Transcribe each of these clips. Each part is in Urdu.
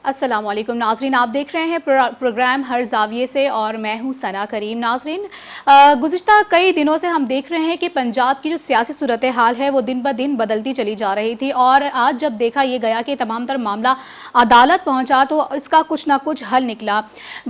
السلام علیکم ناظرین، آپ دیکھ رہے ہیں پروگرام ہر زاویے سے اور میں ہوں ثنا کریم۔ ناظرین، گزشتہ کئی دنوں سے ہم دیکھ رہے ہیں کہ پنجاب کی جو سیاسی صورتحال ہے وہ دن بہ دن بدلتی چلی جا رہی تھی، اور آج جب دیکھا یہ گیا کہ تمام تر معاملہ عدالت پہنچا تو اس کا کچھ نہ کچھ حل نکلا۔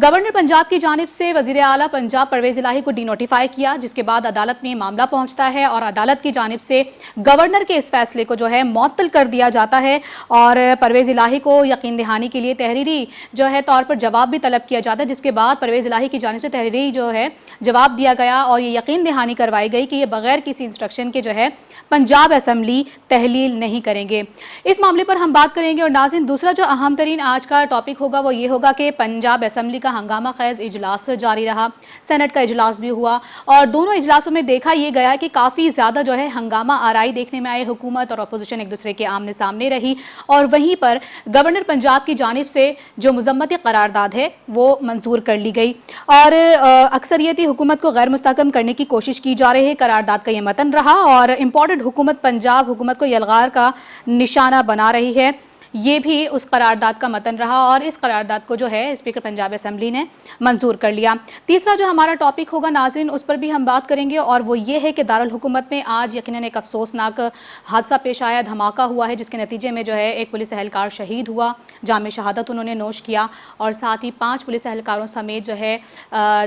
گورنر پنجاب کی جانب سے وزیر اعلیٰ پنجاب پرویز الہی کو ڈی نوٹیفائی کیا، جس کے بعد عدالت میں معاملہ پہنچتا ہے اور عدالت کی جانب سے گورنر کے اس فیصلے کو جو ہے معطل کر دیا جاتا ہے، اور پرویز الہی کو یقین دہانی کے لیے تحریری جو ہے طور پر جواب بھی طلب کیا جاتا ہے، جس کے بعد پرویز الہی کی جانب سے تحریری جو ہے جواب دیا گیا اور یہ یقین دہانی کروائی گئی کہ یہ بغیر کسی انسٹرکشن کے جو ہے پنجاب اسمبلی تحلیل نہیں کریں گے۔ اس معاملے پر ہم بات کریں گے۔ اور ناظرین، دوسرا جو اہم ترین آج کا ٹاپک ہوگا وہ یہ ہوگا کہ پنجاب اسمبلی کا ہنگامہ خیز اجلاس جاری رہا، سینٹ کا اجلاس بھی ہوا، اور دونوں اجلاسوں میں دیکھا یہ گیا کہ کافی زیادہ جو ہے ہنگامہ آرائی دیکھنے میں آئے، حکومت اور اپوزیشن ایک دوسرے کے آمنے سامنے رہی، اور وہیں پر گورنر پنجاب کی جانب سے جو مذمتی قرارداد ہے وہ منظور کر لی گئی، اور اکثریتی حکومت کو غیر مستحکم کرنے کی کوشش کی جا رہی ہے۔ قرارداد کا یہ متن رہا، اور امپورٹڈ حکومت پنجاب حکومت کو یلغار کا نشانہ بنا رہی ہے، یہ بھی اس قرارداد کا متن رہا، اور اس قرارداد کو جو ہے اسپیکر پنجاب اسمبلی نے منظور کر لیا۔ تیسرا جو ہمارا ٹاپک ہوگا ناظرین، اس پر بھی ہم بات کریں گے، اور وہ یہ ہے کہ دارالحکومت میں آج یقیناً ایک افسوسناک حادثہ پیش آیا، دھماکہ ہوا ہے، جس کے نتیجے میں جو ہے ایک پولیس اہلکار شہید ہوا، جام شہادت انہوں نے نوش کیا، اور ساتھ ہی 5 پولیس اہلکاروں سمیت جو ہے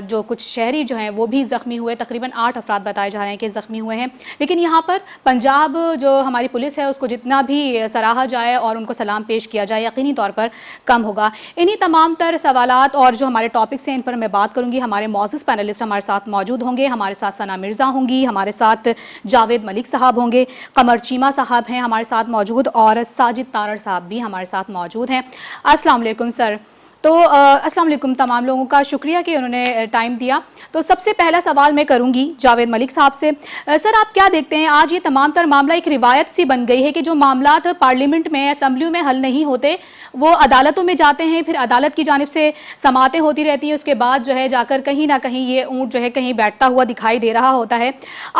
جو کچھ شہری جو ہیں وہ بھی زخمی ہوئے، تقریباً 8 افراد بتائے جا رہے ہیں کہ زخمی ہوئے ہیں۔ لیکن یہاں پر پنجاب جو ہماری پولیس ہے اس کو جتنا بھی سراہا جائے اور ان کو سلام پیش کیا جائے یقینی طور پر کم ہوگا۔ انہی تمام تر سوالات اور جو ہمارے ٹاپکس ہیں ان پر میں بات کروں گی۔ ہمارے معزز پینلسٹ ہمارے ساتھ موجود ہوں گے، ہمارے ساتھ ثنا مرزا ہوں گی، ہمارے ساتھ جاوید ملک صاحب ہوں گے، قمر چیمہ صاحب ہیں ہمارے ساتھ موجود، اور ساجد تارڑ صاحب بھی ہمارے ساتھ موجود ہیں۔ السلام علیکم سر۔ تو السلام علیکم تمام لوگوں کا شکریہ کہ انہوں نے ٹائم دیا۔ تو سب سے پہلا سوال میں کروں گی جاوید ملک صاحب سے۔ سر، آپ کیا دیکھتے ہیں آج یہ تمام تر معاملہ ایک روایت سی بن گئی ہے کہ جو معاملات پارلیمنٹ میں اسمبلیوں میں حل نہیں ہوتے وہ عدالتوں میں جاتے ہیں، پھر عدالت کی جانب سے سماعتیں ہوتی رہتی ہیں، اس کے بعد جو ہے جا کر کہیں نہ کہیں یہ اونٹ جو ہے کہیں بیٹھتا ہوا دکھائی دے رہا ہوتا ہے۔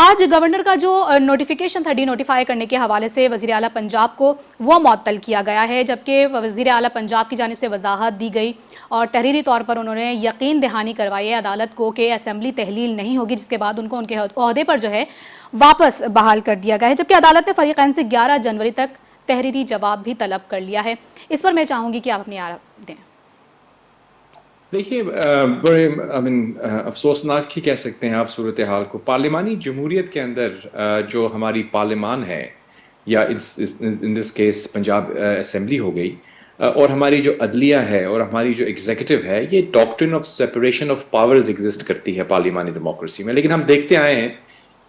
آج گورنر کا جو نوٹیفیکیشن تھا ڈی نوٹیفائی کرنے کے حوالے سے وزیر اعلیٰ پنجاب کو، وہ معطل کیا گیا ہے، جبکہ وزیر اعلیٰ پنجاب کی جانب سے وضاحت دی گئی اور تحریری طور پر انہوں نے یقین دہانی کروائی ہے عدالت کو کہ اسمبلی تحلیل نہیں ہوگی، جس کے بعد ان کو ان کے عہدے پر جو ہے واپس بحال کر دیا گیا ہے، جبکہ عدالت نے فریقین سے 11 جنوری تک تحریری جواب بھی طلب کر لیا ہے۔ اس پر میں چاہوں گی کہ آپ اپنی آراء دیں۔ دیکھیے، بڑے افسوسناک ہی کہہ سکتے ہیں آپ صورتحال کو۔ پارلیمانی جمہوریت کے اندر جو ہماری پارلیمان ہے، یا ان دس کیس پنجاب اسمبلی ہو گئی، اور ہماری جو عدلیہ ہے اور ہماری جو ایگزیکٹو ہے، یہ ڈاکٹرن of separation of powers exist کرتی ہے پارلیمانی ڈیموکریسی میں۔ لیکن ہم دیکھتے آئے ہیں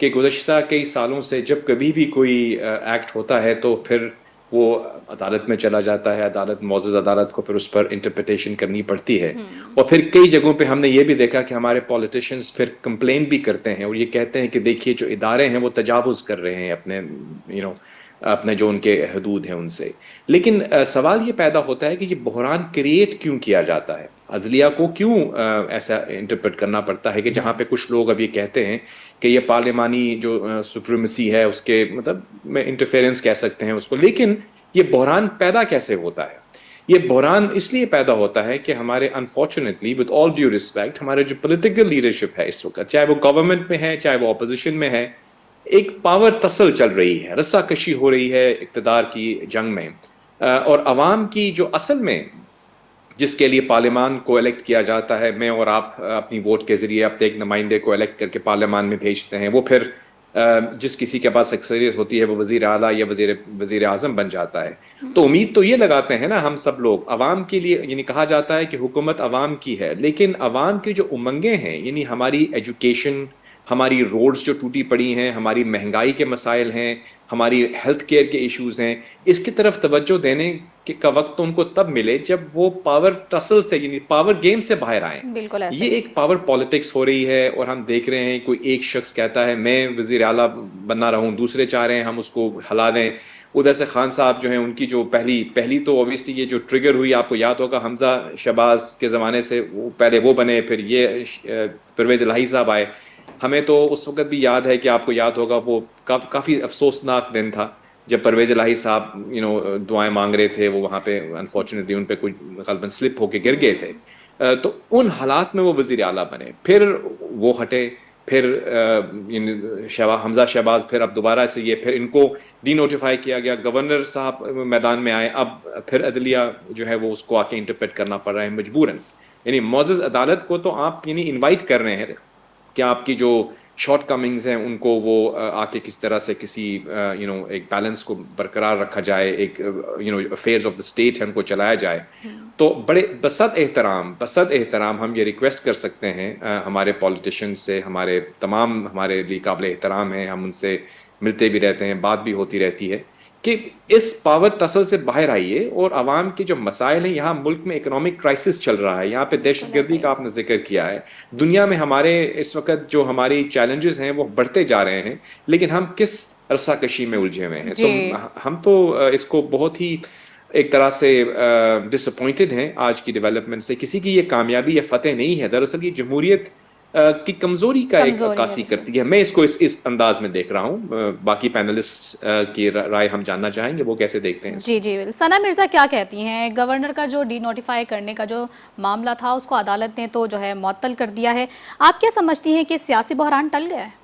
کہ گزشتہ کئی سالوں سے جب کبھی بھی کوئی ایکٹ ہوتا ہے تو پھر وہ عدالت میں چلا جاتا ہے، معزز عدالت کو پھر اس پر انٹرپریٹیشن کرنی پڑتی ہے، اور پھر کئی جگہوں پہ ہم نے یہ بھی دیکھا کہ ہمارے پولیٹیشنز پھر کمپلین بھی کرتے ہیں اور یہ کہتے ہیں کہ دیکھیے جو ادارے ہیں وہ تجاوز کر رہے ہیں اپنے جو ان کے حدود ہیں ان سے۔ لیکن سوال یہ پیدا ہوتا ہے کہ یہ بحران کریٹ کیوں کیا جاتا ہے، عدلیہ کو کیوں ایسا انٹرپریٹ کرنا پڑتا ہے کہ جہاں پہ کچھ لوگ اب یہ کہتے ہیں کہ یہ پارلیمانی جو سپریمیسی ہے اس کے میں انٹرفیرنس کہہ سکتے ہیں اس کو۔ لیکن یہ بحران پیدا کیسے ہوتا ہے؟ یہ بحران اس لیے پیدا ہوتا ہے کہ ہمارے unfortunately with all due respect ہمارے جو پولیٹیکل لیڈرشپ ہے اس وقت، چاہے وہ گورنمنٹ میں ہے چاہے وہ اپوزیشن میں ہے، ایک پاور تسل چل رہی ہے، رسا کشی ہو رہی ہے اقتدار کی جنگ میں، اور عوام کی جو اصل میں جس کے لیے پارلیمان کو الیکٹ کیا جاتا ہے، میں اور آپ اپنی ووٹ کے ذریعے اپنے ایک نمائندے کو الیکٹ کر کے پارلیمان میں بھیجتے ہیں، وہ پھر جس کسی کے پاس اکثریت ہوتی ہے وہ وزیر اعلیٰ یا وزیر اعظم بن جاتا ہے۔ تو امید تو یہ لگاتے ہیں نا ہم سب لوگ عوام کے لیے، یعنی کہا جاتا ہے کہ حکومت عوام کی ہے، لیکن عوام کی جو امنگیں ہیں، یعنی ہماری ایجوکیشن، ہماری روڈز جو ٹوٹی پڑی ہیں، ہماری مہنگائی کے مسائل ہیں، ہماری ہیلتھ کیئر کے ایشوز ہیں، اس کی طرف توجہ دینے کا وقت تو ان کو تب ملے جب وہ پاور ٹسل سے، یعنی پاور گیم سے باہر آئیں۔ بالکل ایسا یہ ایک پاور پالیٹکس ہو رہی ہے، اور ہم دیکھ رہے ہیں کوئی ایک شخص کہتا ہے میں وزیر اعلیٰ بننا رہوں، دوسرے چاہ رہے ہیں ہم اس کو ہلا دیں۔ ادھر سے خان صاحب جو ہیں ان کی جو پہلی تو اوبیسلی یہ جو ٹریگر ہوئی، آپ کو یاد ہوگا حمزہ شہباز کے زمانے سے، پہلے وہ بنے، پھر یہ پرویز الہی صاحب آئے۔ ہمیں تو اس وقت بھی یاد ہے کہ آپ کو یاد ہوگا وہ کافی افسوسناک دن تھا جب پرویز الہی صاحب دعائیں مانگ رہے تھے، وہ وہاں پہ انفارچونیٹلی ان پہ کوئی غالباً سلپ ہو کے گر گئے تھے، تو ان حالات میں وہ وزیر اعلیٰ بنے، پھر وہ ہٹے، پھر حمزہ شہباز، پھر اب دوبارہ سے یہ، پھر ان کو ڈی نوٹیفائی کیا گیا، گورنر صاحب میدان میں آئے، اب پھر عدلیہ جو ہے وہ اس کو آ کے انٹرپریٹ کرنا پڑ رہا ہے مجبوراً. یعنی معزز عدالت کو تو آپ انوائٹ کر رہے ہیں کہ آپ کی جو شارٹ کمنگز ہیں ان کو وہ آ کے کس طرح سے کسی ایک بیلنس کو برقرار رکھا جائے، ایک افیئرز آف دا اسٹیٹ ہے ان کو چلایا جائے. تو بڑے بسط احترام ہم یہ ریکویسٹ کر سکتے ہیں ہمارے پولیٹیشین سے، ہمارے تمام ہمارے لیے قابل احترام ہیں، ہم ان سے ملتے بھی رہتے ہیں، بات بھی ہوتی رہتی ہے، کہ اس پاور ٹسل سے باہر آئیے اور عوام کے جو مسائل ہیں. یہاں ملک میں اکنامک کرائسس چل رہا ہے، یہاں پہ دہشت گردی کا آپ نے ذکر کیا ہے، دنیا میں ہمارے اس وقت جو ہماری چیلنجز ہیں وہ بڑھتے جا رہے ہیں، لیکن ہم کس عرصہ کشی میں الجھے ہوئے ہیں. تو ہم تو اس کو بہت ہی ایک طرح سے ڈس اپوائنٹڈ ہیں آج کی ڈیولپمنٹ سے. کسی کی یہ کامیابی یا فتح نہیں ہے، دراصل یہ جمہوریت کی کمزوری کا ایک عکاسی کرتی ہے. میں اس کو اس انداز میں دیکھ رہا ہوں. باقی پینلسٹ کی رائے ہم جاننا چاہیں گے، وہ کیسے دیکھتے ہیں. جی جی، ثنا مرزا کیا کہتی ہیں؟ گورنر کا جو ڈی نوٹیفائی کرنے کا جو معاملہ تھا اس کو عدالت نے تو جو ہے معطل کر دیا ہے، آپ کیا سمجھتی ہیں کہ سیاسی بحران ٹل گیا ہے؟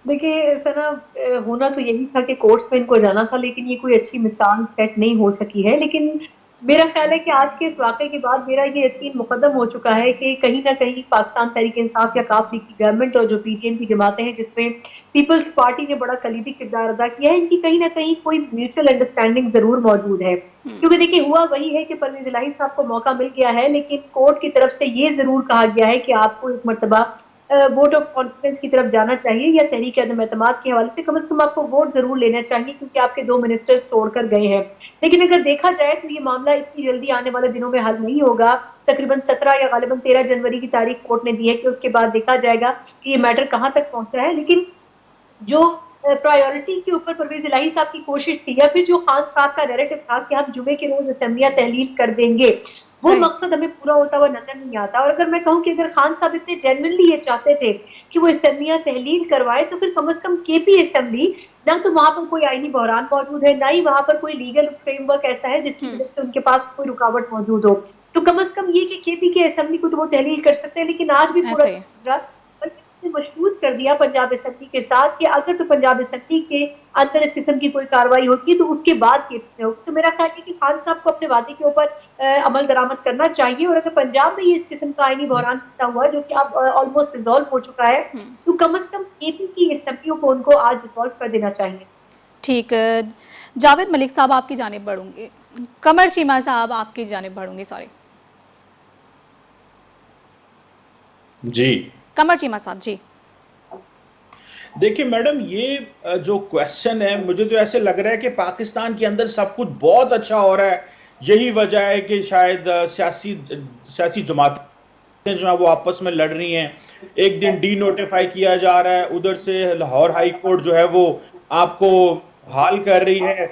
دیکھیے ثنا، ہونا تو یہی تھا کہ کورٹس میں ان کو جانا تھا، لیکن یہ کوئی اچھی مثال سیٹ نہیں ہو سکی ہے. لیکن میرا خیال ہے کہ آج کے اس واقعے کے بعد میرا یہ یقین مقدم ہو چکا ہے کہ کہیں نہ کہیں پاکستان تحریک انصاف یا کاف لیگ کی گورنمنٹ اور جو پی ٹی ایم کی جماعتیں ہیں جس میں پیپلز پارٹی نے بڑا کلیدی کردار ادا کیا ہے، ان کی کہیں نہ کہیں کوئی میوچل انڈرسٹینڈنگ ضرور موجود ہے. کیونکہ دیکھیے ہوا وہی ہے کہ پرویز الہی صاحب کو موقع مل گیا ہے، لیکن کورٹ کی طرف سے یہ ضرور کہا گیا ہے کہ آپ کو ایک مرتبہ ووٹ آف کانفیڈنس کی طرف جانا چاہیے، یا تحریک عدم اعتماد کے حوالے سے کم از کم آپ کو ووٹ ضرور لینا چاہیے، کیونکہ آپ کے 2 منسٹر چھوڑ کر گئے ہیں. لیکن اگر دیکھا جائے تو یہ معاملہ اتنی جلدی آنے والے دنوں میں حل نہیں ہوگا. تقریباً 17 یا غالباً 13 جنوری کی تاریخ کورٹ نے دی ہے کہ اس کے بعد دیکھا جائے گا کہ یہ میٹر کہاں تک پہنچا ہے. لیکن جو پرائیورٹی کے اوپر پرویز الہی صاحب کی کوشش تھی، یا پھر جو خان صاحب کا نیریٹو تھا کہ ہم جمعے کے روز اسمبلیاں تحلیل کر دیں گے، وہ مقصد ہمیں پورا ہوتا ہوا نظر نہیں آتا. اور اگر میں کہوں کہ اگر خان صاحب اتنے جینوئنلی یہ چاہتے تھے کہ وہ اسمبلیاں تحلیل کروائے، تو پھر کم از کم کے پی اسمبلی، نہ تو وہاں پر کوئی آئینی بحران موجود ہے، نہ ہی وہاں پر کوئی لیگل فریم ورک ایسا ہے جس کی وجہ سے ان کے پاس کوئی رکاوٹ موجود ہو. تو کم از کم یہ کہ کے پی کے اسمبلی کو تو وہ تحلیل کر سکتے ہیں. لیکن آج بھی پورا مشروط کر دیا پنجاب اسمبلی کے ساتھ کہ اگر تو پنجاب اسمبلی کے اندر اس قسم کی کوئی کاروائی ہوتی ہے تو اس کے بعد ہوگی. تو میرا خیال ہے کہ خان صاحب کو اپنے وعدے کے اوپر عمل درآمد کرنا چاہیے، اور اگر پنجاب میں یہ اس قسم کا آئینی بحران پیدا ہوا جو کہ اب آلموسٹ ریزالو ہو چکا ہے، تو کم از کم اے پی کی اسمبلیوں کو ان کو آج ریزالو کر دینا چاہیے. ٹھیک، جاوید ملک صاحب آپ کی جانب بڑھوں گے، قمر چیمہ صاحب آپ کی جانب بڑھوں گے، سوری جی قمر چیمہ صاحب. جی دیکھیں میڈم، یہ جو کویسچن ہے مجھے تو ایسے لگ رہا ہے کہ پاکستان کے اندر سب کچھ بہت اچھا ہو رہا ہے. یہی وجہ ہے کہ شاید سیاسی جماعتیں جو ہیں وہ آپس میں لڑ رہی ہیں. ایک دن ڈی نوٹیفائی کیا جا رہا ہے، ادھر سے لاہور ہائی کورٹ جو ہے وہ آپ کو حال کر رہی ہے،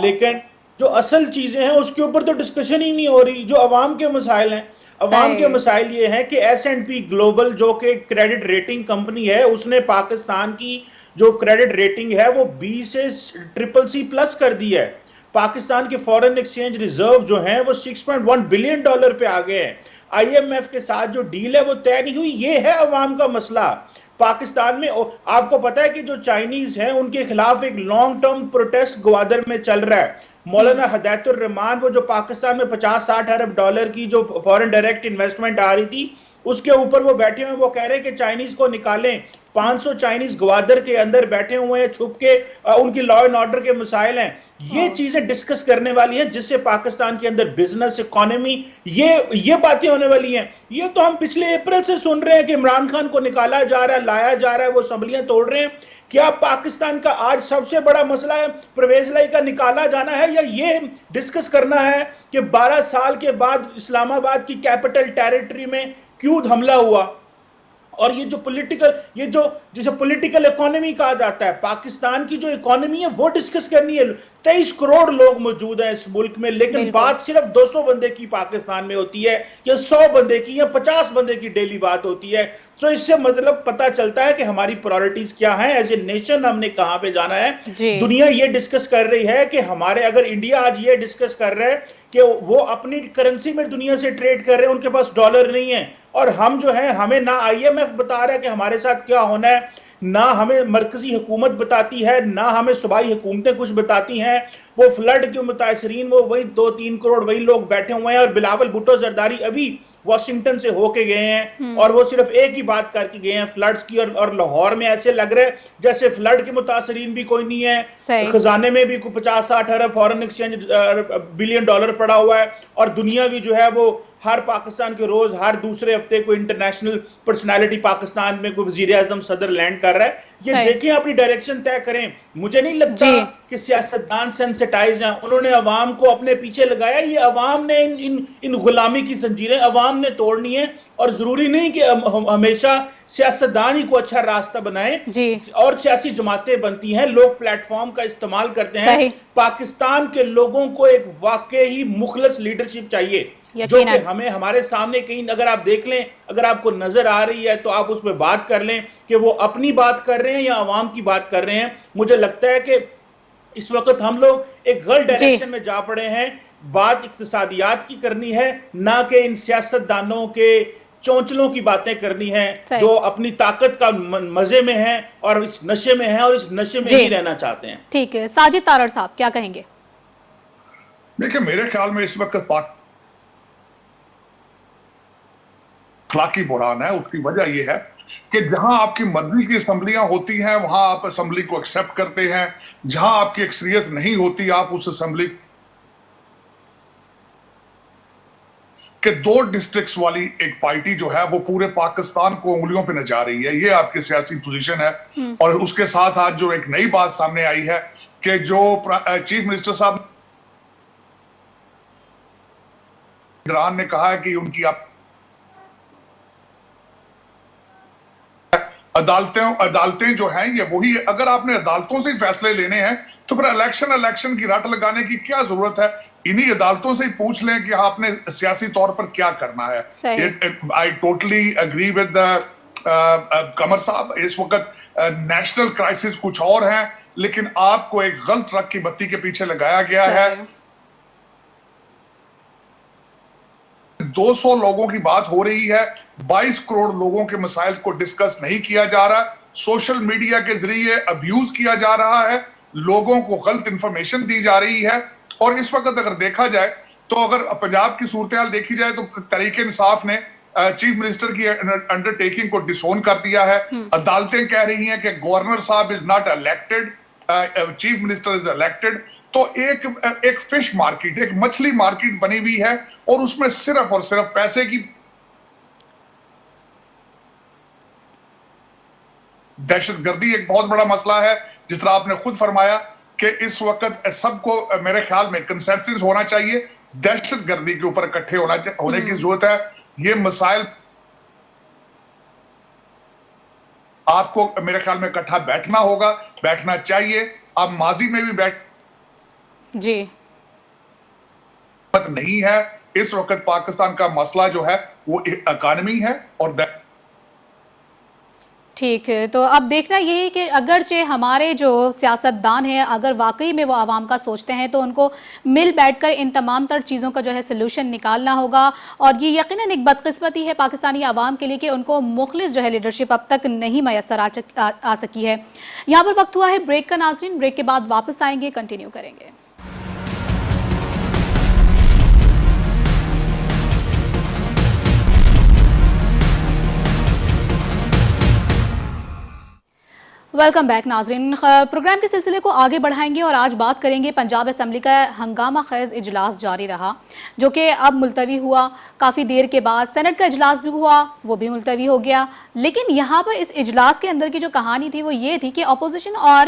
لیکن جو اصل چیزیں ہیں اس کے اوپر تو ڈسکشن ہی نہیں ہو رہی. جو عوام کے مسائل ہیں، عوام کے مسائل یہ ہیں کہ ایس اینڈ پی گلوبل جو کہ کریڈٹ ریٹنگ کمپنی ہے، اس نے پاکستان کی جو کریڈٹ ریٹنگ ہے وہ B سے CCC+ کر دی ہے. پاکستان کے فورن ایکسچینج ریزرو جو ہیں وہ $6.1 بلین پہ آ گئے ہیں. IMF کے ساتھ جو ڈیل ہے وہ طے نہیں ہوئی. یہ ہے عوام کا مسئلہ پاکستان میں. آپ کو پتا ہے کہ جو چائنیز ہیں ان کے خلاف ایک لانگ ٹرم پروٹیسٹ گوادر میں چل رہا ہے. مولانا ہدایت الرحمان، وہ جو پاکستان میں $50-60 ارب کی جو فورن ڈائریکٹ انویسٹمنٹ آ رہی تھی اس کے اوپر وہ بیٹھے ہوئے، وہ کہہ رہے ہیں کہ چائنیز کو نکالیں. 500 چائنیز گوادر کے اندر بیٹھے ہوئے ہیں چھپ کے، ان کی لا اینڈ آرڈر کے مسائل ہیں. یہ چیزیں ڈسکس کرنے والی ہیں جس سے پاکستان کے اندر بزنس، اکانومی، یہ باتیں ہونے والی ہیں. یہ تو ہم پچھلے اپریل سے سن رہے ہیں کہ عمران خان کو نکالا جا رہا ہے، لایا جا رہا ہے، وہ اسمبلیاں توڑ رہے ہیں. کیا پاکستان کا آج سب سے بڑا مسئلہ ہے پرویز الہی کا نکالا جانا ہے، یا یہ ڈسکس کرنا ہے کہ 12 سال کے بعد اسلام آباد کی کیپٹل ٹیریٹری میں کیوں حملہ ہوا؟ اور یہ جو پولیٹیکل جسے پولیٹیکل اکانومی کہا جاتا ہے، پاکستان کی جو اکانومی ہے وہ ڈسکس کرنی ہے. 23 کروڑ لوگ موجود ہیں اس ملک میں، لیکن بات صرف 200 بندے کی پاکستان میں ہوتی ہے، یا 100 بندے کی، یا 50 بندے کی ڈیلی بات ہوتی ہے. تو اس سے مطلب پتا چلتا ہے کہ ہماری پرائورٹیز کیا ہیں، ایز اے نیشن ہم نے کہاں پہ جانا ہے. دنیا یہ ڈسکس کر رہی ہے کہ ہمارے، اگر انڈیا آج یہ ڈسکس کر رہا ہے کہ وہ اپنی کرنسی میں دنیا سے ٹریڈ کر رہے ہیں، ان کے پاس ڈالر نہیں ہے، اور ہم جو ہیں، ہمیں نہ IMF بتا رہا ہے کہ ہمارے ساتھ کیا ہونا ہے، نہ ہمیں مرکزی حکومت بتاتی ہے، نہ ہمیں صوبائی حکومتیں کچھ بتاتی ہیں. وہ فلڈ کے متاثرین، وہ وہی 2-3 کروڑ وہی لوگ بیٹھے ہوئے ہیں، اور بلاول بھٹو زرداری ابھی واشنگٹن سے ہو کے گئے ہیں، اور وہ صرف ایک ہی بات کر کے گئے ہیں فلڈز کی. اور لاہور میں ایسے لگ رہے جیسے فلڈ کے متاثرین بھی کوئی نہیں ہے، خزانے میں بھی 50-60 ارب فارن ایکسچینج بلین ڈالر پڑا ہوا ہے، اور دنیا بھی جو ہے وہ ہر پاکستان کے روز، ہر دوسرے ہفتے کوئی انٹرنیشنل پرسنالٹی پاکستان میں کوئی وزیر اعظم صدر لینڈ کر رہا ہے. یہ دیکھیں، اپنی ڈائریکشن طے کریں. مجھے نہیں لگتا کہ سیاستدان سینسٹائز ہیں، انہوں نے عوام کو اپنے پیچھے لگایا. یہ عوام نے ان غلامی کی زنجیریں عوام نے توڑنی ہے، اور ضروری نہیں کہ ہمیشہ سیاستدان ہی کو اچھا راستہ بنائیں. اور سیاسی جماعتیں بنتی ہیں، لوگ پلیٹ فارم کا استعمال کرتے ہیں. پاکستان کے لوگوں کو ایک واقعی مخلص لیڈرشپ چاہیے، جو کہ ہمیں ہمارے سامنے کہیں اگر آپ دیکھ لیں، اگر آپ کو نظر آ رہی ہے تو آپ اس پہ بات کر لیں کہ وہ اپنی بات کر رہے ہیں یا عوام کی بات کر رہے ہیں. مجھے لگتا ہے کہ اس وقت ہم لوگ ایک غلط ڈائریکشن میں جا پڑے ہیں. بات اقتصادیات کی کرنی ہے، نہ کہ ان سیاستدانوں کے چونچلوں کی باتیں کرنی ہیں جو اپنی طاقت کا مزے میں ہیں اور اس نشے میں ہیں، اور اس نشے میں ہی رہنا چاہتے ہیں. ٹھیک ہے، ساجد تارڑ صاحب کیا کہیں گے؟ دیکھیں، میرے خیال میں اس وقت اخلاقی بحران ہے. اس کی وجہ یہ ہے کہ جہاں آپ کی مرضی کی اسمبلیاں ہوتی ہیں وہاں آپ اسمبلی کو ایکسیپٹ کرتے ہیں، جہاں آپ کی اکثریت نہیں ہوتی آپ اس اسمبلی کہ 2 ڈسٹرکٹس والی ایک پارٹی جو ہے وہ پورے پاکستان کو انگلیوں پہ نچا رہی ہے. یہ آپ کی سیاسی پوزیشن ہے. اور اس کے ساتھ آج جو ایک نئی بات سامنے آئی ہے کہ جو چیف منسٹر صاحب نے کہا ہے کہ ان کی عدالتیں جو ہیں یہ وہی، اگر آپ نے عدالتوں سے ہی فیصلے لینے ہیں تو پھر الیکشن کی رٹ لگانے کی کیا ضرورت ہے؟ انہی عدالتوں سے ہی پوچھ لیں کہ آپ نے سیاسی طور پر کیا کرنا ہے. I totally agree with Qamar صاحب. اس وقت نیشنل کرائسس کچھ اور ہیں، لیکن آپ کو ایک غلط ٹرک کی بتی کے پیچھے لگایا گیا ہے. 200 لوگوں کی بات ہو رہی ہے، 22 کروڑ لوگوں کے مسائل کو ڈسکس نہیں کیا جا رہا. سوشل میڈیا کے ذریعے ابیوز کیا جا رہا ہے، لوگوں کو غلط انفارمیشن دی جا رہی ہے. اور اس وقت اگر دیکھا جائے تو اگر پنجاب کی صورتحال دیکھی جائے تو تحریک انصاف نے چیف منسٹر کی انڈر ٹیکنگ کو ڈسون کر دیا ہے. عدالتیں کہہ رہی ہیں کہ گورنر صاحب is not elected, chief minister is elected. تو ایک فش مارکیٹ، ایک مچھلی مارکیٹ بنی ہوئی ہے، اور اس میں صرف اور صرف پیسے کی دہشت گردی ایک بہت بڑا مسئلہ ہے. جس طرح آپ نے خود فرمایا کہ اس وقت سب کو میرے خیال میں کنسنسس ہونا چاہیے، دہشت گردی کے اوپر اکٹھے ہونے کی ضرورت ہے. یہ مسائل آپ کو میرے خیال میں اکٹھا بیٹھنا ہوگا، بیٹھنا چاہیے. آپ ماضی میں بھی نہیں ہے. اس وقت پاکستان کا مسئلہ جو ہے وہ اکانومی ہے. اور ٹھیک ہے، تو اب دیکھنا یہ ہے کہ اگرچہ ہمارے جو سیاستدان ہیں اگر واقعی میں وہ عوام کا سوچتے ہیں تو ان کو مل بیٹھ کر ان تمام تر چیزوں کا جو ہے سلوشن نکالنا ہوگا. اور یہ یقیناً ایک بدقسمتی ہے پاکستانی عوام کے لیے کہ ان کو مخلص جو ہے لیڈرشپ اب تک نہیں میسر آ سکی ہے. یہاں پر وقت ہوا ہے بریک کا. ناظرین، بریک کے بعد واپس آئیں گے، کنٹینیو کریں گے. ویلکم بیک ناظرین. پروگرام کے سلسلے کو آگے بڑھائیں گے اور آج بات کریں گے پنجاب اسمبلی کا ہنگامہ خیز اجلاس جاری رہا جو کہ اب ملتوی ہوا کافی دیر کے بعد. سینٹ کا اجلاس بھی ہوا، وہ بھی ملتوی ہو گیا. لیکن یہاں پر اس اجلاس کے اندر کی جو کہانی تھی وہ یہ تھی کہ اپوزیشن اور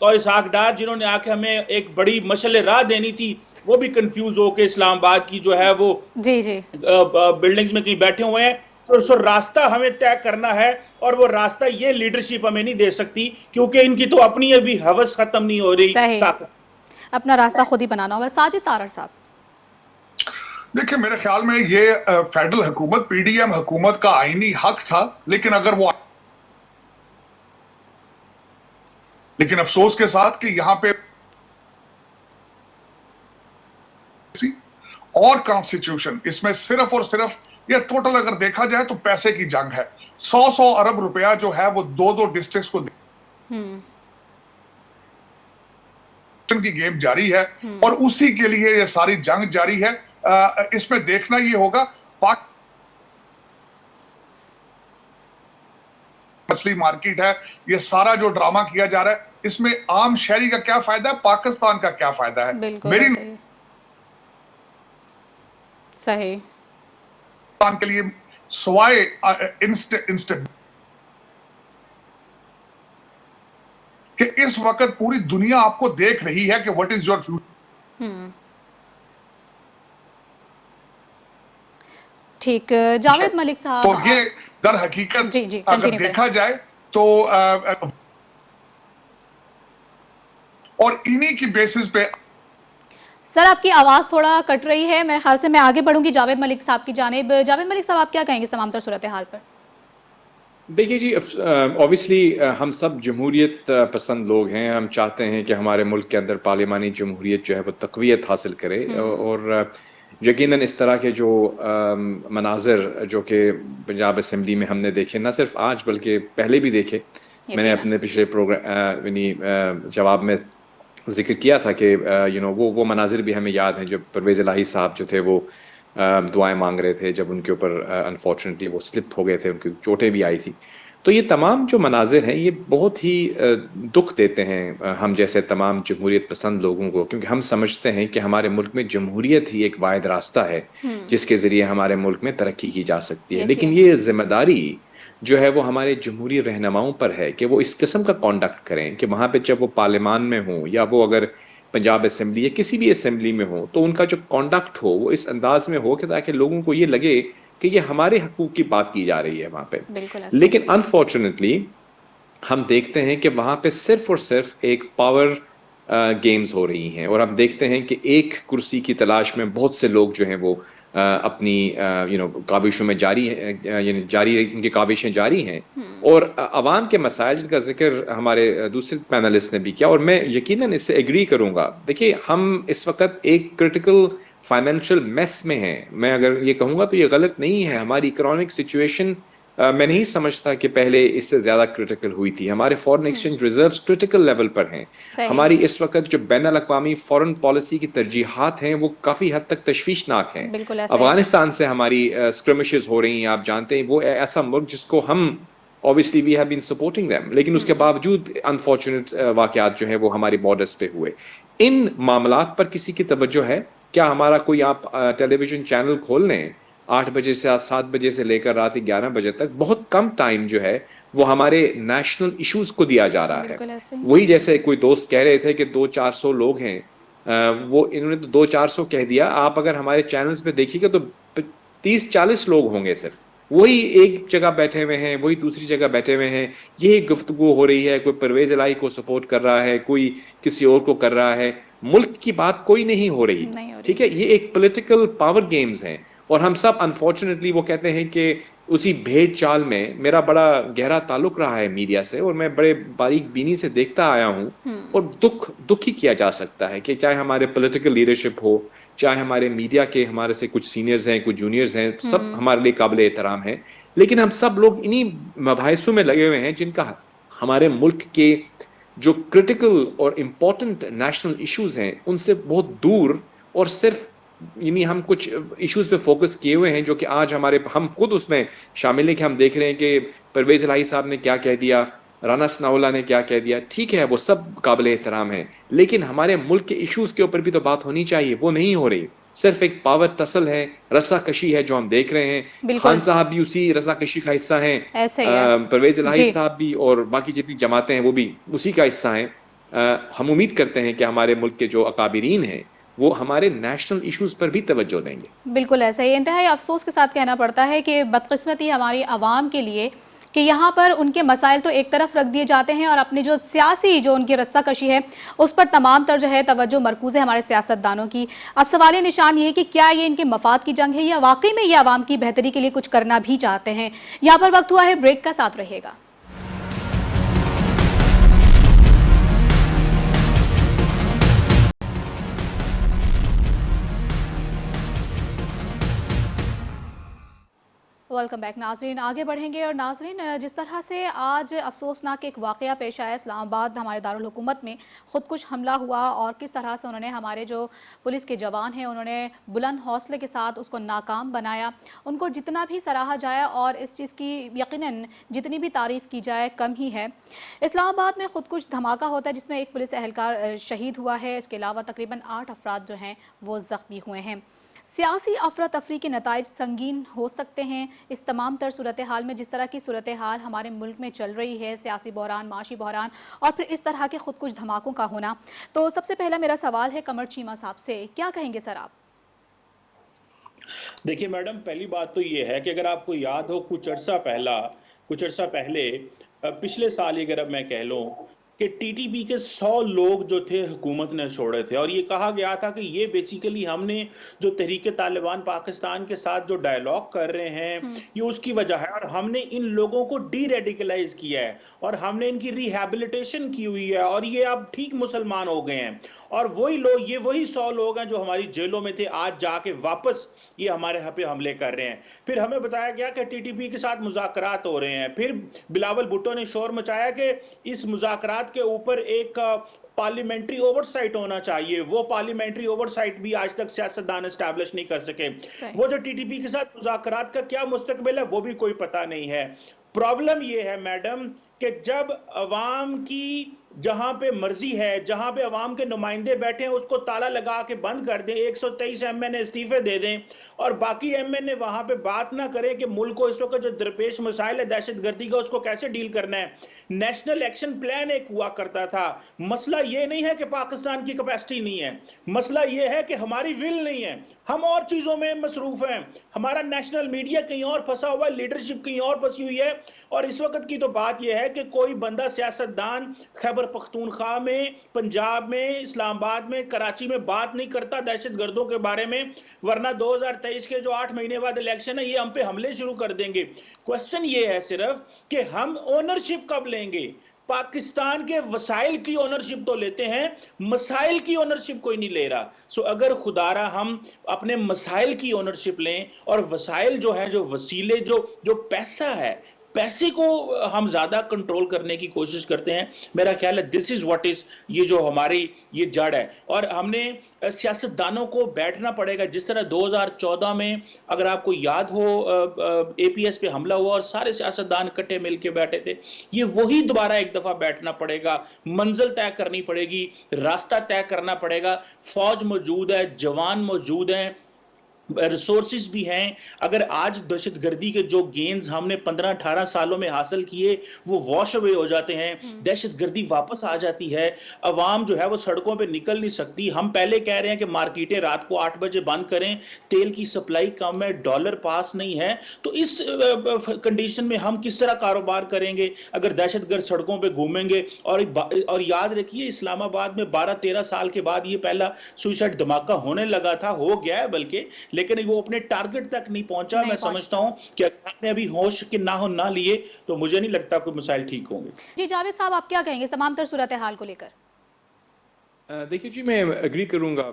اور اسحاق ڈار جنہوں نے آ کے ہمیں ایک بڑی مشعل راہ دینی تھی وہ بھی کنفیوز ہو کے اسلام آباد کی جو ہے وہ جی جی بلڈنگز میں کہیں بیٹھے ہوئے ہیں. سو راستہ ہمیں طے کرنا ہے اور وہ راستہ یہ لیڈرشپ ہمیں نہیں دے سکتی کیونکہ ان کی تو اپنی ابھی حوث ختم نہیں ہو رہی. صحیح, اپنا راستہ خود ہی بنانا ہوگا. ساجد تارڑ صاحب دیکھیں میرے خیال میں یہ فیڈرل حکومت پی ڈی ایم حکومت کا آئینی حق تھا, لیکن افسوس کے ساتھ کہ یہاں پہ اور کانسٹیٹیوشن اس میں صرف اور صرف یہ ٹوٹل اگر دیکھا جائے تو پیسے کی جنگ ہے. 100 ارب روپیہ جو ہے وہ دو ڈسٹرکٹس کو کی گیم جاری ہے اور اسی کے لیے یہ ساری جنگ جاری ہے. اس میں دیکھنا یہ ہوگا مچھلی مارکیٹ ہے, یہ سارا جو ڈرامہ کیا جا رہا ہے اس میں عام شہری کا کیا فائدہ ہے, پاکستان کا کیا فائدہ ہے. میری صحیح کے لیے سوائے کہ اس وقت پوری دنیا آپ کو دیکھ رہی ہے کہ what is your future. ٹھیک, جاوید ملک صاحب تو یہ در حقیقت اگر دیکھا جائے تو اور انہی کی بیسس پہ. سر آپ کی آواز تھوڑا کٹ رہی ہے, میرے خیال سے میں آگے بڑھوں گی جاوید ملک صاحب کی جانب. جاوید ملک صاحب آپ کیا کہیں گے اس تمام تر صورتحال پر؟ دیکھیے جی, اوبیسلی ہم سب جمہوریت پسند لوگ ہیں, ہم چاہتے ہیں کہ ہمارے ملک کے اندر پارلیمانی جمہوریت جو ہے وہ تقویت حاصل کرے, اور یقیناً اس طرح کے جو مناظر جو کہ پنجاب اسمبلی میں ہم نے دیکھے, نہ صرف آج بلکہ پہلے بھی دیکھے, میں نے اپنے پچھلے پروگرام جواب میں ذکر کیا تھا کہ وہ مناظر بھی ہمیں یاد ہیں جب پرویز الہی صاحب جو تھے وہ دعائیں مانگ رہے تھے, جب ان کے اوپر انفارچونیٹلی وہ سلپ ہو گئے تھے, ان کی چوٹیں بھی آئی تھی. تو یہ تمام جو مناظر ہیں یہ بہت ہی دکھ دیتے ہیں ہم جیسے تمام جمہوریت پسند لوگوں کو, کیونکہ ہم سمجھتے ہیں کہ ہمارے ملک میں جمہوریت ہی ایک واحد راستہ ہے جس کے ذریعے ہمارے ملک میں ترقی کی جا سکتی ہے. لیکن یہ ذمہ داری جو ہے وہ ہمارے جمہوری رہنماؤں پر ہے کہ وہ اس قسم کا کانڈکٹ کریں کہ وہاں پہ جب وہ پارلیمان میں ہوں یا وہ اگر پنجاب اسمبلی یا کسی بھی اسمبلی میں ہوں تو ان کا جو کانڈکٹ ہو وہ اس انداز میں ہو کہ تاکہ لوگوں کو یہ لگے کہ یہ ہمارے حقوق کی بات کی جا رہی ہے وہاں پہ. لیکن انفارچونیٹلی ہم دیکھتے ہیں کہ وہاں پہ صرف اور صرف ایک پاور گیمز ہو رہی ہیں, اور ہم دیکھتے ہیں کہ ایک کرسی کی تلاش میں بہت سے لوگ جو ہیں وہ اپنی کاوشوں میں جاری ہیں, یعنی ان کی کاوشیں جاری ہیں, اور عوام کے مسائل کا ذکر ہمارے دوسرے پینلسٹ نے بھی کیا, اور میں یقیناً اس سے ایگری کروں گا. دیکھیے ہم اس وقت ایک کرٹیکل فائنینشیل میس میں ہیں, میں اگر یہ کہوں گا تو یہ غلط نہیں ہے. ہماری اکنامک سچویشن میں نہیں سمجھتا کہ پہلے اس سے زیادہ کرٹیکل ہوئی تھی. ہمارے foreign exchange reserves critical level پر ہیں. ہماری اس وقت جو بین الاقوامی فورن پالیسی کی ترجیحات ہیں وہ کافی حد تک تشویشناک ہیں. افغانستان سے ہماری اسکرمشز ہو رہی ہیں, آپ جانتے ہیں وہ ایسا ملک جس کو ہم obviously we have been supporting them, لیکن اس کے باوجود unfortunate واقعات جو ہیں وہ ہماری بارڈرز پہ ہوئے. ان معاملات پر کسی کی توجہ ہے کیا؟ ہمارا کوئی آپ ٹیلی ویژن چینل کھول لیں 8 بجے سے 7 بجے سے لے کر رات 11 بجے تک بہت کم ٹائم جو ہے وہ ہمارے نیشنل ایشوز کو دیا جا رہا ہے. وہی جیسے کوئی دوست کہہ رہے تھے کہ 200-400 لوگ ہیں, وہ انہوں نے تو 200-400 کہہ دیا, آپ اگر ہمارے چینلز پہ دیکھیے گا تو 30-40 لوگ ہوں گے صرف, وہی ایک جگہ بیٹھے ہوئے ہیں, وہی دوسری جگہ بیٹھے ہوئے ہیں, یہی گفتگو ہو رہی ہے. کوئی پرویز الہی کو سپورٹ کر رہا ہے, کوئی کسی اور کو کر رہا ہے, ملک کی بات کوئی نہیں ہو رہی. ٹھیک ہے, یہ ایک پولیٹیکل پاور گیمز ہیں, اور ہم سب انفارچونیٹلی وہ کہتے ہیں کہ اسی بھیڑ چال میں. میرا بڑا گہرا تعلق رہا ہے میڈیا سے, اور میں بڑے باریک بینی سے دیکھتا آیا ہوں, اور دکھ ہی کیا جا سکتا ہے کہ چاہے ہمارے پولیٹیکل لیڈرشپ ہو, چاہے ہمارے میڈیا کے ہمارے سے کچھ سینئرز ہیں, کچھ جونیئرز ہیں, سب ہمارے لیے قابل احترام ہیں, لیکن ہم سب لوگ انہی مباحثوں میں لگے ہوئے ہیں جن کا ہمارے ملک کے جو کرٹیکل اور امپورٹنٹ نیشنل ایشوز ہیں ان سے بہت دور, اور صرف یعنی ہم کچھ ایشوز پہ فوکس کیے ہوئے ہیں جو کہ آج ہم خود اس میں شامل ہیں کہ ہم دیکھ رہے ہیں کہ پرویز الہی صاحب نے کیا کہہ دیا, رانا ثناء اللہ نے کیا کہہ دیا. ٹھیک ہے, وہ سب قابل احترام ہیں, لیکن ہمارے ملک کے ایشوز کے اوپر بھی تو بات ہونی چاہیے, وہ نہیں ہو رہی. صرف ایک پاور ٹسل ہے, رسا کشی ہے جو ہم دیکھ رہے ہیں. خان صاحب بھی اسی رسا کشی کا حصہ ہیں, پرویز الہی صاحب بھی, اور باقی جتنی جماعتیں ہیں وہ بھی اسی کا حصہ ہیں. ہم امید کرتے ہیں کہ ہمارے ملک کے جو اکابرین ہیں وہ ہمارے نیشنل ایشوز پر بھی توجہ دیں گے۔ بالکل ایسا ہی، انتہائی افسوس کے ساتھ کہنا پڑتا ہے کہ بدقسمتی ہماری عوام کے لیے کہ یہاں پر ان کے مسائل تو ایک طرف رکھ دیے جاتے ہیں اور اپنی جو سیاسی جو ان کی رسہ کشی ہے اس پر تمام تر جو ہے توجہ مرکوز ہے ہمارے سیاستدانوں کی۔ اب سوال نشان یہ ہے کہ کیا یہ ان کے مفاد کی جنگ ہے یا واقعی میں یہ عوام کی بہتری کے لیے کچھ کرنا بھی چاہتے ہیں؟ یہاں پر وقت ہوا ہے بریک کا، ساتھ رہے گا۔ ویلکم بیک ناظرین، آگے بڑھیں گے۔ اور ناظرین، جس طرح سے آج افسوسناک ایک واقعہ پیش آیا اسلام آباد ہمارے دارالحکومت میں، خودکش حملہ ہوا اور کس طرح سے انہوں نے ہمارے جو پولیس کے جوان ہیں انہوں نے بلند حوصلے کے ساتھ اس کو ناکام بنایا، ان کو جتنا بھی سراہا جائے اور اس چیز کی یقیناً جتنی بھی تعریف کی جائے کم ہی ہے۔ اسلام آباد میں خودکش دھماکہ ہوتا ہے جس میں ایک پولیس اہلکار شہید ہوا ہے، اس کے علاوہ تقریباً 8 افراد جو ہیں وہ زخمی ہوئے ہیں۔ سیاسی افراتفری کے نتائج سنگین ہو سکتے ہیں اس تمام تر صورتحال میں، جس طرح کی صورتحال ہمارے ملک میں چل رہی ہے، سیاسی بحران، معاشی بحران اور پھر اس طرح کے خودکش دھماکوں کا ہونا۔ تو سب سے پہلا میرا سوال ہے قمر چیمہ صاحب سے، کیا کہیں گے سر آپ؟ دیکھیے میڈم، پہلی بات تو یہ ہے کہ اگر آپ کو یاد ہو کچھ عرصہ پہلے پچھلے سال ہی اگر اب میں کہہ لوں کہ ٹی ٹی پی کے 100 لوگ جو تھے حکومت نے چھوڑے تھے، اور یہ کہا گیا تھا کہ یہ بیسیکلی ہم نے جو تحریک طالبان پاکستان کے ساتھ جو ڈائیلاگ کر رہے ہیں یہ اس کی وجہ ہے، اور ہم نے ان لوگوں کو ڈی ریڈیکلائز کیا ہے اور ہم نے ان کی ریہیبلیٹیشن کی ہوئی ہے اور یہ اب ٹھیک مسلمان ہو گئے ہیں۔ اور یہ وہی 100 لوگ ہیں جو ہماری جیلوں میں تھے، آج جا کے واپس یہ ہمارے یہاں پہ حملے کر رہے ہیں۔ پھر ہمیں بتایا گیا کہ ٹی ٹی پی کے ساتھ مذاکرات ہو رہے ہیں، پھر بلاول بھٹو نے شور مچایا کہ اس مذاکرات کے اوپر ایک پارلیمنٹری اوور سائٹ ہونا چاہیے۔ وہ پارلیمنٹری اوور سائٹ بھی آج تک سیاستدان اسٹیبلش نہیں کر سکے۔ وہ جو ٹی ٹی پی کے ساتھ مذاکرات کا کیا مستقبل ہے وہ بھی کوئی پتہ نہیں ہے۔ پرابلم یہ ہے میڈم کہ جب عوام کی جہاں پہ مرضی ہے، جہاں پہ عوام کے نمائندے بیٹھے ہیں اس کو تالا لگا کے بند کر دیں، 123 ایم این اے استعفے دے دیں اور باقی ایم این اے وہاں پہ بات نہ کریں کہ ملک کو اس وقت جو درپیش مسائل ہے دہشت گردی کا اس کو کیسے ڈیل کرنا ہے۔ نیشنل ایکشن پلان ایک ہوا کرتا تھا۔ مسئلہ یہ نہیں ہے کہ پاکستان کی کیپیسٹی نہیں ہے، مسئلہ یہ ہے کہ ہماری ول نہیں ہے، ہم اور چیزوں میں مصروف ہیں، ہمارا نیشنل میڈیا کہیں اور پھنسا ہوا ہے، لیڈرشپ کہیں اور پھنسی ہوئی ہے۔ اور اس وقت کی تو بات یہ ہے کہ کوئی بندہ سیاستدان خیبر پختونخوا میں، پنجاب میں، اسلام آباد میں، کراچی میں بات نہیں کرتا دہشت گردوں کے بارے میں، ورنہ 2023 کے جو 8 مہینے بعد الیکشن ہے یہ ہم پہ حملے شروع کر دیں گے۔ کوشچن یہ ہے صرف کہ ہم اونرشپ کب لیں گے؟ پاکستان کے وسائل کی اونرشپ تو لیتے ہیں، مسائل کی اونرشپ کوئی نہیں لے رہا۔ اگر خدارہ ہم اپنے مسائل کی اونرشپ لیں اور وسائل جو ہیں، جو وسیلے، جو پیسہ ہے، پیسے کو ہم زیادہ کنٹرول کرنے کی کوشش کرتے ہیں، میرا خیال ہے دس از واٹ از، یہ جو ہماری یہ جڑ ہے۔ اور ہم نے سیاستدانوں کو بیٹھنا پڑے گا، جس طرح 2014 میں اگر آپ کو یاد ہو اے پی ایس پہ حملہ ہوا اور سارے سیاستدان اکٹھے مل کے بیٹھے تھے، یہ وہی دوبارہ ایک دفعہ بیٹھنا پڑے گا، منزل طے کرنی پڑے گی، راستہ طے کرنا پڑے گا۔ فوج موجود ہے، جوان موجود ہیں، ریسورسز بھی ہیں۔ اگر آج دہشت گردی کے جو گینز ہم نے 15-18 سالوں میں حاصل کیے وہ واش اوے ہو جاتے ہیں، دہشت گردی واپس آ جاتی ہے، عوام جو ہے وہ سڑکوں پہ نکل نہیں سکتی۔ ہم پہلے کہہ رہے ہیں کہ مارکیٹیں رات کو 8 بجے بند کریں، تیل کی سپلائی کم ہے، ڈالر پاس نہیں ہے، تو اس کنڈیشن میں ہم کس طرح کاروبار کریں گے اگر دہشت گرد سڑکوں پہ گھومیں گے؟ اور یاد رکھیے اسلام آباد میں 12-13 سال کے بعد یہ پہلا سوئسائڈ دھماکہ ہونے لگا تھا، ہو گیا ہے بلکہ، لیکن وہ اپنے ٹارگٹ تک نہیں پہنچا۔ میں سمجھتا ہوں کہ اگر ہم نے ابھی ہوش کے نہ لیے تو مجھے نہیں لگتا کوئی مسائل ٹھیک ہوں گے۔ جی جاوید صاحب، آپ کیا کہیں گے اس تمام تر صورتحال کو لے کر؟ دیکھیے جی، میں اگری کروں گا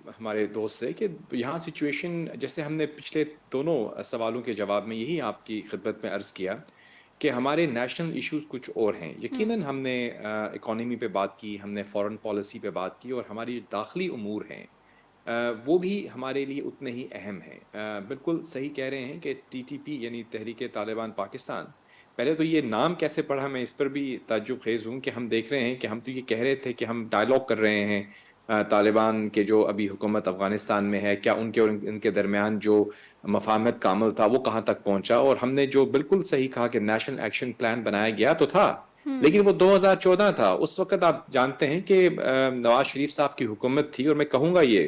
ہمارے دوست سے کہ یہاں سچویشن، جیسے ہم نے پچھلے دونوں سوالوں کے جواب میں یہی آپ کی خدمت میں عرض کیا کہ ہمارے نیشنل ایشوز کچھ اور ہیں۔ یقیناً ہم نے اکانومی پہ بات کی، ہم نے فورن پالیسی پہ بات کی، اور ہماری داخلی امور ہیں وہ بھی ہمارے لیے اتنے ہی اہم ہیں۔ بالکل صحیح کہہ رہے ہیں کہ ٹی ٹی پی یعنی تحریک طالبان پاکستان، پہلے تو یہ نام کیسے پڑھا میں اس پر بھی تعجب خیز ہوں کہ ہم دیکھ رہے ہیں کہ ہم تو یہ کہہ رہے تھے کہ ہم ڈائیلاگ کر رہے ہیں طالبان کے جو ابھی حکومت افغانستان میں ہے، کیا ان کے اور ان کے درمیان جو مفاہمت کا عمل تھا وہ کہاں تک پہنچا، اور ہم نے جو بالکل صحیح کہا کہ نیشنل ایکشن پلان بنایا گیا تو تھا، لیکن وہ 2014 تھا. اس وقت آپ جانتے ہیں کہ نواز شریف صاحب کی حکومت تھی, اور میں کہوں گا یہ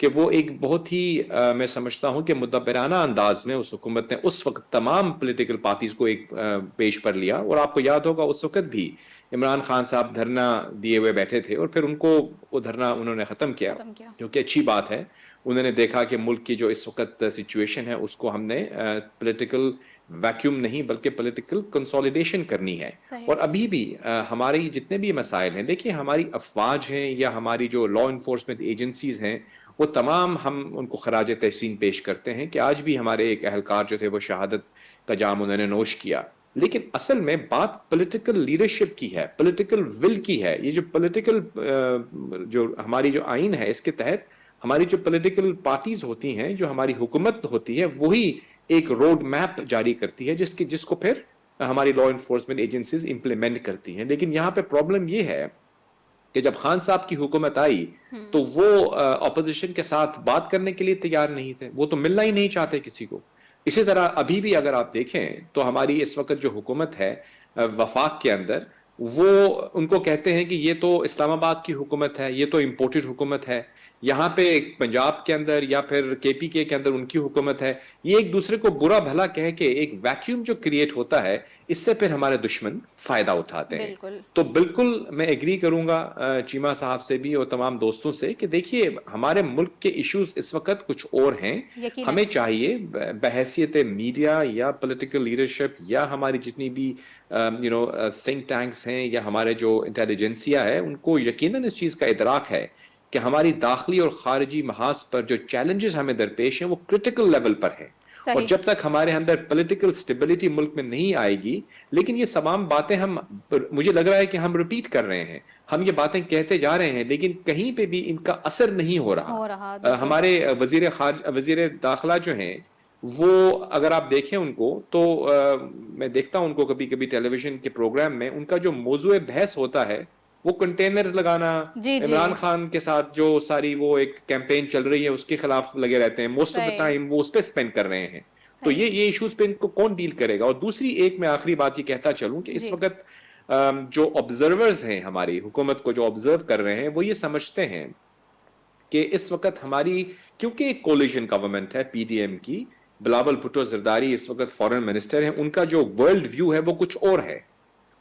کہ وہ ایک بہت ہی میں سمجھتا ہوں کہ مدبرانہ انداز میں اس حکومت نے اس وقت تمام پولیٹیکل پارٹیز کو ایک پیش پر لیا. اور آپ کو یاد ہوگا اس وقت بھی عمران خان صاحب دھرنا دیے ہوئے بیٹھے تھے, اور پھر ان کو وہ دھرنا انہوں نے ختم کیا, جو کہ اچھی بات ہے. انہوں نے دیکھا کہ ملک کی جو اس وقت سچویشن ہے اس کو ہم نے پولیٹیکل ویکیوم نہیں بلکہ پولیٹیکل کنسولیڈیشن کرنی ہے. اور ابھی بھی ہماری جتنے بھی مسائل ہیں, دیکھیے ہماری افواج ہیں یا ہماری جو لا انفورسمنٹ ایجنسیز ہیں, وہ تمام ہم ان کو خراج تحسین پیش کرتے ہیں کہ آج بھی ہمارے ایک اہلکار جو تھے وہ شہادت کا جام انہوں نے نوش کیا. لیکن اصل میں بات پولیٹیکل لیڈرشپ کی ہے, پولیٹیکل ول کی ہے. یہ جو پولیٹیکل جو ہماری جو آئین ہے اس کے تحت ہماری جو پولیٹیکل پارٹیز ہوتی ہیں, جو ہماری حکومت ہوتی ہے, وہی ایک روڈ میپ جاری کرتی ہے جس کو پھر ہماری لا انفورسمنٹ ایجنسیز امپلیمنٹ کرتی ہیں. لیکن یہاں پہ پرابلم یہ ہے کہ جب خان صاحب کی حکومت آئی تو وہ اپوزیشن کے ساتھ بات کرنے کے لیے تیار نہیں تھے, وہ تو ملنا ہی نہیں چاہتے کسی کو. اسی طرح ابھی بھی اگر آپ دیکھیں تو ہماری اس وقت جو حکومت ہے وفاق کے اندر, وہ ان کو کہتے ہیں کہ یہ تو اسلام آباد کی حکومت ہے, یہ تو امپورٹڈ حکومت ہے. یہاں پہ پنجاب کے اندر یا پھر کے پی کے اندر ان کی حکومت ہے. یہ ایک دوسرے کو برا بھلا کہہ کے ایک ویکیوم جو کریٹ ہوتا ہے, اس سے پھر ہمارے دشمن فائدہ اٹھاتے ہیں. تو بالکل میں ایگری کروں گا چیمہ صاحب سے بھی اور تمام دوستوں سے کہ دیکھیے ہمارے ملک کے ایشوز اس وقت کچھ اور ہیں. ہمیں چاہیے بحیثیت میڈیا یا پولیٹیکل لیڈرشپ یا ہماری جتنی بھی تھنک ٹینکس ہیں یا ہمارے جو انٹیلیجنسیا ہے, ان کو یقیناً اس چیز کا ادراک ہے کہ ہماری داخلی اور خارجی محاذ پر جو چیلنجز ہمیں درپیش ہیں وہ کرٹیکل لیول پر ہیں. اور جب تک ہمارے اندر پولیٹیکل سٹیبلٹی ملک میں نہیں آئے گی, لیکن یہ تمام باتیں مجھے لگ رہا ہے کہ ہم ریپیٹ کر رہے ہیں, ہم یہ باتیں کہتے جا رہے ہیں, لیکن کہیں پہ بھی ان کا اثر نہیں ہو رہا. ہمارے وزیر داخلہ جو ہیں وہ اگر آپ دیکھیں ان کو تو میں دیکھتا ہوں ان کو کبھی کبھی ٹیلی ویژن کے پروگرام میں, ان کا جو موضوع بحث ہوتا ہے وہ کنٹینرز لگانا, عمران خان کے ساتھ جو ساری وہ ایک کیمپین چل رہی ہے اس کے خلاف لگے رہتے ہیں. موسٹ آف دا ٹائم وہ اس پہ اسپینڈ کر رہے ہیں. تو یہ ایشوز پہ ان کو کون ڈیل کرے گا. اور دوسری ایک میں آخری بات یہ کہتا چلوں کہ اس وقت جو آبزرورز ہیں ہماری حکومت کو جو آبزرو کر رہے ہیں, وہ یہ سمجھتے ہیں کہ اس وقت ہماری کیونکہ ایک کولیشن گورنمنٹ ہے پی ڈی ایم کی, بلاول بھٹو زرداری اس وقت فارن منسٹر ہیں, ان کا جو ورلڈ ویو ہے وہ کچھ اور ہے,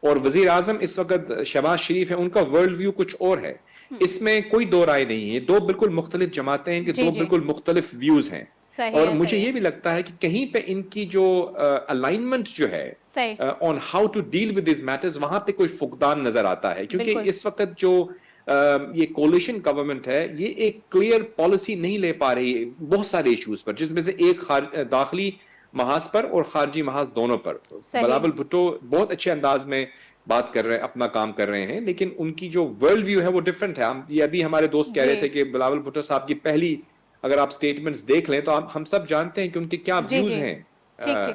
اور وزیر اعظم اس وقت شہباز شریف ہے, ان کا ورلڈ ویو کچھ اور ہے. اس میں کوئی دو رائے نہیں ہے, دو بالکل مختلف جماعتیں ہیں کہ دو بالکل مختلف ویوز ہیں. اور مجھے یہ بھی لگتا ہے کہ کہیں پہ ان کی جو الائنمنٹ جو ہے on how to deal with these matters, وہاں پہ کوئی فقدان نظر آتا ہے. کیونکہ اس وقت جو یہ کولیشن گورنمنٹ ہے یہ ایک کلیئر پالیسی نہیں لے پا رہی بہت سارے ایشوز پر, جس میں سے ایک داخلی محاذ پر اور خارجی محاذ دونوں پر. بلاول بھٹو بہت اچھے انداز میں بات کر رہے ہیں, اپنا کام کر رہے ہیں, لیکن ان کی جو ورلڈ ویو ہے وہ ڈفرنٹ ہے. یہ ابھی ہمارے دوست کہہ رہے تھے کہ بلاول بھٹو صاحب کی پہلی اگر آپ سٹیٹمنٹس دیکھ لیں تو ہم سب جانتے ہیں کہ ان کے کیا ویوز ہیں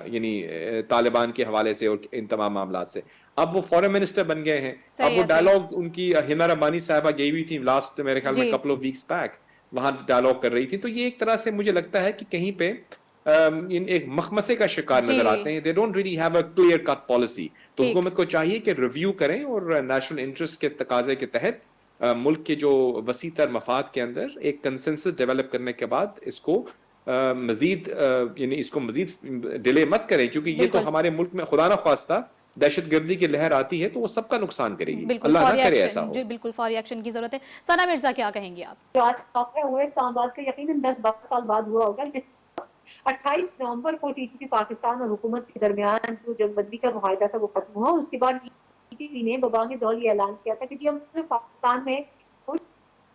یعنی طالبان کے حوالے سے اور ان تمام معاملات سے. اب وہ فارن منسٹر بن گئے ہیں. اب وہ ڈائلاگ ان کی ہنا ربانی صاحبہ گئی ہوئی تھی لاسٹ میرے خیال میں کپل آف ویکس بیک, وہاں ڈائلاگ کر رہی تھی. تو یہ ایک طرح سے مجھے لگتا ہے کہ کہیں پہ ایک مخمسے کا شکار نظر آتے ہیں. they don't really have a clear cut policy. تو حکومت کو چاہیے کہ ریویو کریں اور نیشنل انٹرسٹ کے تقاضے کے تحت ملک کے جو وسیع تر مفاد کے اندر ایک کنسنسس ڈیولپ کرنے کے بعد اس کو مزید یعنی اس کو مزید ڈیلے مت کریں, کیونکہ یہ تو ہمارے ملک میں خدا نہ خواستہ دہشت گردی کی لہر آتی ہے تو وہ سب کا نقصان کرے گی. اللہ نہ کرے ایسا ہو. جی بالکل فوری ایکشن کی ضرورت ہے. ثنا مرزا کیا کہیں گے آپ؟ جو آج واقعہ ہوا ہے اسلام آباد کا یقیناً 10-12 سال بعد ہوا ہوگا, جس 28 نومبر کو ٹی ٹی پی پاکستان اور حکومت کے درمیان جو جنگ بندی کا معاہدہ تھا وہ ختم ہوا. اس کے بعد ٹی ٹی پی نے ببانگ دول یہ اعلان کیا تھا کہ جی ہم پاکستان میں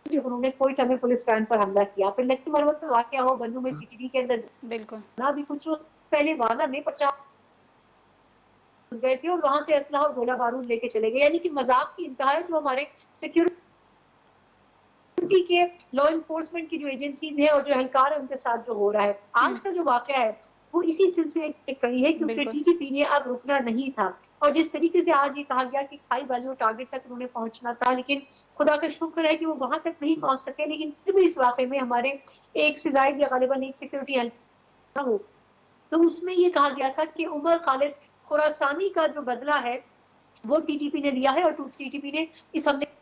انہوں نے کوئٹہ میں پولیس وین پر حملہ کیا. پھر لکی مرمت میں واقعہ ہو بنو میں سی ٹی ڈی کے اندر بالکل بھی کچھ روز پہلے والا میں 50 گئے تھے اور وہاں سے اسلحہ اور گولہ بارود لے کے چلے گئے. یعنی کہ مذاق کی انتہا ہے جو ہمارے سیکورٹی کے لا انفورسمنٹ کی جو ایجنسیز ہیں اور جو اہلکار ہیں ان کے ساتھ جو ہو رہا ہے. آج کا جو واقعہ ہے وہ اسی سلسلے میں کہی ہے کیونکہ ٹی ٹی پی نے اب رکنا نہیں تھا. اور جس طریقے سے آج یہ کہا گیا کہ کھائی ویلیو ٹارگٹ تک انہوں نے پہنچنا تھا, لیکن خدا کا شکر ہے کہ وہ وہاں تک نہیں پہنچ سکے. لیکن پھر بھی اس واقعے میں ہمارے ایک سے زائد یا غالباً ایک سیکورٹی اہلکار ہو, تو اس میں یہ کہا گیا تھا کہ عمر خالد خراسانی کا جو بدلہ ہے وہ TTP نے لیا ہے اور TTP نے اس حملے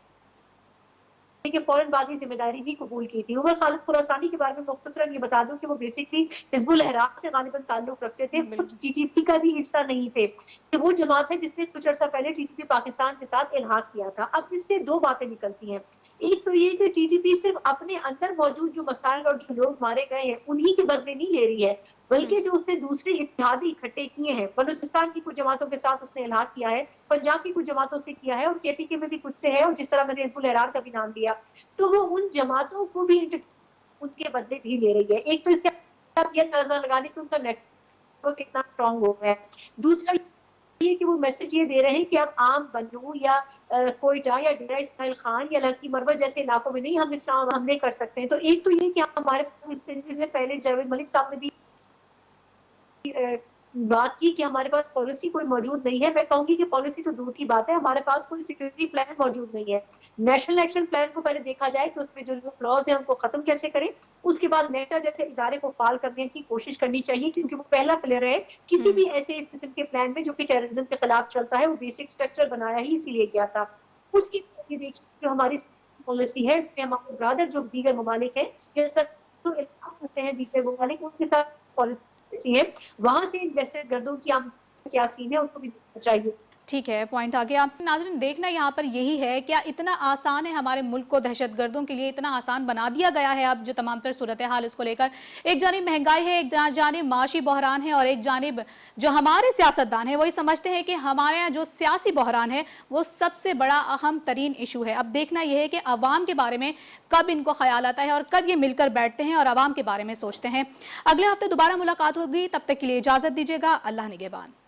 کے فوراً بعد ہی ذمہ داری بھی قبول کی تھی. عمر خالد خراسانی کے بارے میں مختصراً یہ بتا دوں کہ وہ بیسکلی حزب الحراک سے غالباً تعلق رکھتے تھے, خود TTP کا بھی حصہ نہیں تھے. کہ وہ جماعت ہے جس نے کچھ عرصہ پہلے TTP پاکستان کے ساتھ الحاق کیا تھا. اب اس سے دو باتیں نکلتی ہیں. ایک تو یہ کہ TTP صرف اپنے اندر موجود جو مسائل اور جو لوگ مارے گئے ہیں انہی کے بدلے نہیں لے رہی ہے, بلکہ جو اس نے دوسرے اتحادی اکٹھے کیے ہیں, بلوچستان کی کچھ جماعتوں کے ساتھ اس نے الحاق کیا ہے, پنجاب کی کچھ جماعتوں سے کیا ہے, اور KPK میں بھی کچھ سے ہے, اور جس طرح میں نے حزب الحرار کا بھی نام لیا, تو وہ ان جماعتوں کو بھی ان کے بدلے بھی لے رہی ہے. ایک تو اس سے آپ یہ اندازہ لگا لیں کہ ان کا نیٹ ورک کتنا اسٹرانگ ہو گیا ہے. دوسرا یہ کہ وہ میسج یہ دے رہے ہیں کہ اب عام بنو یا کوئٹہ یا ڈیرہ اسماعیل خان یا لکی مروہ جیسے علاقوں میں نہیں ہم اسلام حملے کر سکتے ہیں. تو ایک تو یہ کہ ہمارے پاس اس سے پہلے جاوید ملک صاحب نے بھی بات کی کہ ہمارے پاس پالیسی کوئی موجود نہیں ہے. میں کہوں گی کہ پالیسی تو دور کی بات ہے, ہمارے پاس کوئی سیکورٹی پلان موجود نہیں ہے. نیشنل ایکشن پلان کو پہلے دیکھا جائے کہ اس میں جو فلاز ہیں ان کو ختم کیسے کریں, اس کے بعد نیٹا جیسے ادارے کو فعال کرنے کی کوشش کرنی چاہیے, کیونکہ وہ پہلا پلیئر ہے کسی بھی ایسے اس قسم کے پلان میں جو کہ ٹیررزم کے خلاف چلتا ہے. وہ بیسک سٹرکچر بنایا ہی اسی لیے گیا تھا. اس کی دیکھیے جو ہماری پالیسی ہے اس میں ہمارے برادر جو دیگر ممالک ہیں جیسے کرتے ہیں دیگر ممالک ان کے ساتھ پالیسی ہے, وہاں سے دہشت گردوں کی کیا سین ہے اس کو بھی دیکھنا چاہیے. ٹھیک ہے, پوائنٹ آ گیا. ناظرین دیکھنا یہاں پر یہی ہے, کیا اتنا آسان ہے ہمارے ملک کو دہشت گردوں کے لیے اتنا آسان بنا دیا گیا ہے اب جو تمام تر صورتحال اس کو لے کر, ایک جانب مہنگائی ہے, ایک جانب معاشی بحران ہے, اور ایک جانب جو ہمارے سیاستدان ہیں وہی سمجھتے ہیں کہ ہمارے یہاں جو سیاسی بحران ہے وہ سب سے بڑا اہم ترین ایشو ہے. اب دیکھنا یہ ہے کہ عوام کے بارے میں کب ان کو خیال آتا ہے اور کب یہ مل کر بیٹھتے ہیں اور عوام کے بارے میں سوچتے ہیں. اگلے ہفتے دوبارہ ملاقات ہوگی, تب تک کے لیے اجازت دیجیے گا. اللہ نگہبان.